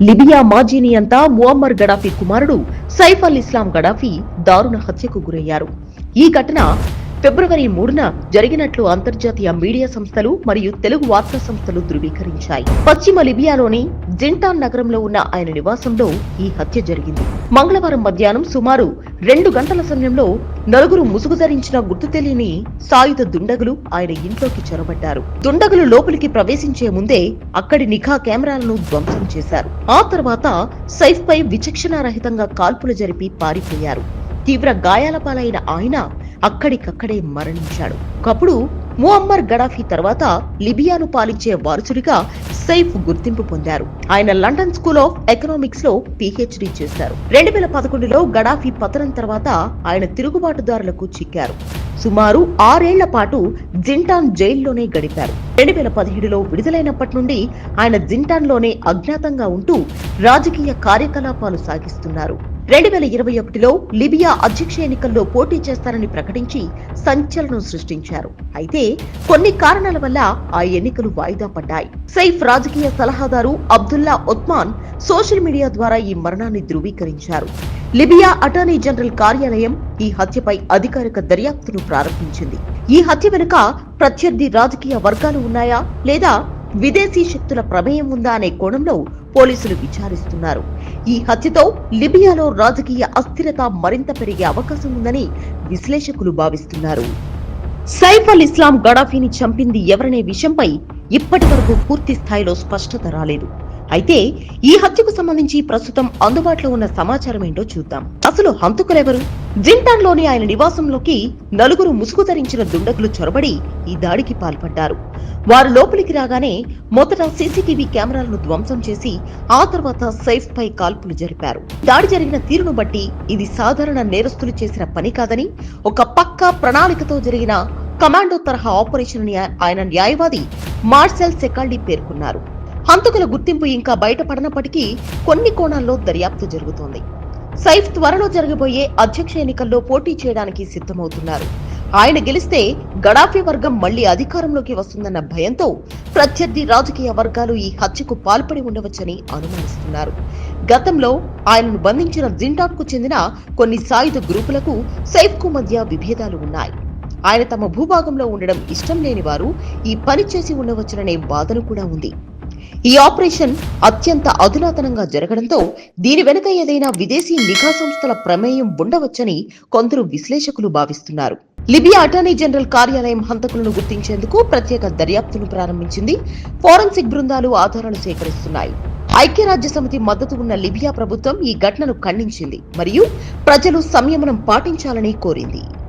Libya మాజీ నియంత ముఅమ్మర్ Gaddafi కుమారుడు సైఫ్ అల్ ఇస్లాం గడాఫీ దారుణ హత్యకు గురయ్యారు. ఈ ఘటన ఫిబ్రవరి 3న జరిగినట్లు అంతర్జాతీయ మీడియా సంస్థలు మరియు తెలుగు వార్తా సంస్థలు ధృవీకరించాయి. పశ్చిమ లిబియాలోని జింటాన్ నగరంలో ఉన్న ఆయన నివాసంలో ఈ హత్య జరిగింది. మంగళవారం మధ్యాహ్నం సుమారు 2 గంటల సమయంలో నలుగురు ముసుగు ధరించిన గుర్తు తెలియని సాయుధ దుండగులు ఆయన ఇంట్లోకి చొరబడ్డారు. దుండగులు లోపలికి ప్రవేశించే ముందే అక్కడి నిఘా కెమెరాలను ధ్వంసం చేశారు. ఆ తర్వాత సైఫ్ పై విచక్షణారహితంగా కాల్పులు జరిపి పారిపోయారు. తీవ్ర గాయాల పాలైన ఆయన అక్కడికక్కడే మరణించాడు. ఒకప్పుడు ముఅమ్మర్ గడాఫీ తర్వాత లిబియాను పాలించే వారసుడిగా సైఫ్ గుర్తింపు పొందారు. ఆయన లండన్ స్కూల్ ఆఫ్ ఎకనామిక్స్ లో PhD చేశారు. 2011లో గడాఫీ పతనం తర్వాత ఆయన తిరుగుబాటుదారులకు చిక్కారు. సుమారు 6 ఏళ్ల పాటు జింటాన్ జైల్లోనే గడిపారు. 2017లో విడుదలైనప్పటి నుండి ఆయన జింటాన్ లోనే అజ్ఞాతంగా ఉంటూ రాజకీయ కార్యకలాపాలు సాగిస్తున్నారు. 2021లో లిబియా అధ్యక్ష ఎన్నికల్లో పోటీ చేస్తారని ప్రకటించి సంచలనం సృష్టించారు. అయితే కొన్ని కారణాల వల్ల ఆ ఎన్నికలు వాయిదా పడ్డాయి. సైఫ్ రాజకీయ సలహాదారు అబ్దుల్లా ఒత్మాన్ సోషల్ మీడియా ద్వారా ఈ మరణాన్ని ధృవీకరించారు. లిబియా అటార్నీ జనరల్ కార్యాలయం ఈ హత్యపై అధికారిక దర్యాప్తును ప్రారంభించింది. ఈ హత్య వెనుక ప్రత్యర్థి రాజకీయ వర్గాలు ఉన్నాయా లేదా విదేశీ శక్తుల ప్రమేయం ఉందా అనే కోణంలో పోలీసులు విచారిస్తున్నారు. ఈ హత్యతో లిబియాలో రాజకీయ అస్థిరత మరింత పెరిగే అవకాశం ఉందని విశ్లేషకులు భావిస్తున్నారు. సైఫ్ అల్ ఇస్లాం గడాఫీని చంపింది ఎవరనే విషయంపై ఇప్పటి వరకు పూర్తి స్థాయిలో స్పష్టత రాలేదు. అయితే ఈ హత్యకు సంబంధించి ప్రస్తుతం అందుబాటులో ఉన్న సమాచారం ఏంటో చూద్దాం. అసలు హంతకులెవరు? జింటాన్ లోని ఆయన నివాసంలోకి నలుగురు ముసుగు ధరించిన దుండగులు చొరబడి ఈ దాడికి పాల్పడ్డారు. వారు లోపలికి రాగానే మొదట CCTV కెమెరాలను ధ్వంసం చేసి ఆ తర్వాత సైఫ్ పై కాల్పులు జరిపారు. దాడి జరిగిన తీరును బట్టి ఇది సాధారణ నేరస్తులు చేసిన పని కాదని, ఒక పక్కా ప్రణాళికతో జరిగిన కమాండో తరహా ఆపరేషన్ అని ఆయన న్యాయవాది మార్సెల్ సెకాల్డీ పేర్కొన్నారు. హంతకుల గుర్తింపు ఇంకా బయటపడనప్పటికీ కొన్ని కోణాల్లో దర్యాప్తు జరుగుతోంది. సైఫ్ త్వరలో జరగబోయే అధ్యక్ష ఎన్నికల్లో పోటీ చేయడానికి సిద్ధమవుతున్నారు. ఆయన గెలిస్తే గడాఫీ వర్గం మళ్లీ అధికారంలోకి వస్తుందన్న భయంతో ప్రత్యర్థి రాజకీయ వర్గాలు ఈ హత్యకు పాల్పడి ఉండవచ్చని అనుమానిస్తున్నారు. గతంలో ఆయనను బంధించిన జింటాన్ కు చెందిన కొన్ని సాయుధ గ్రూపులకు సైఫ్ కు మధ్య విభేదాలు ఉన్నాయి. ఆయన తమ భూభాగంలో ఉండడం ఇష్టం లేని వారు ఈ పని చేసి ఉండవచ్చుననే వాదన కూడా ఉంది. ఈ ఆపరేషన్ అత్యంత అధునాతనంగా జరగడంతో దీని వెనుక ఏదైనా విదేశీ నిఘా సంస్థల ప్రమేయం ఉండవచ్చని కొందరు విశ్లేషకులు భావిస్తున్నారు. లిబియా అటార్నీ జనరల్ కార్యాలయం హంతకులను గుర్తించేందుకు ప్రత్యేక దర్యాప్తును ప్రారంభించింది. ఫోరెన్సిక్ బృందాలు ఆధారాలు సేకరిస్తున్నాయి. ఐక్యరాజ్య సమితి మద్దతు ఉన్న లిబియా ప్రభుత్వం ఈ ఘటనను ఖండించింది మరియు ప్రజలు సంయమనం పాటించాలని కోరింది.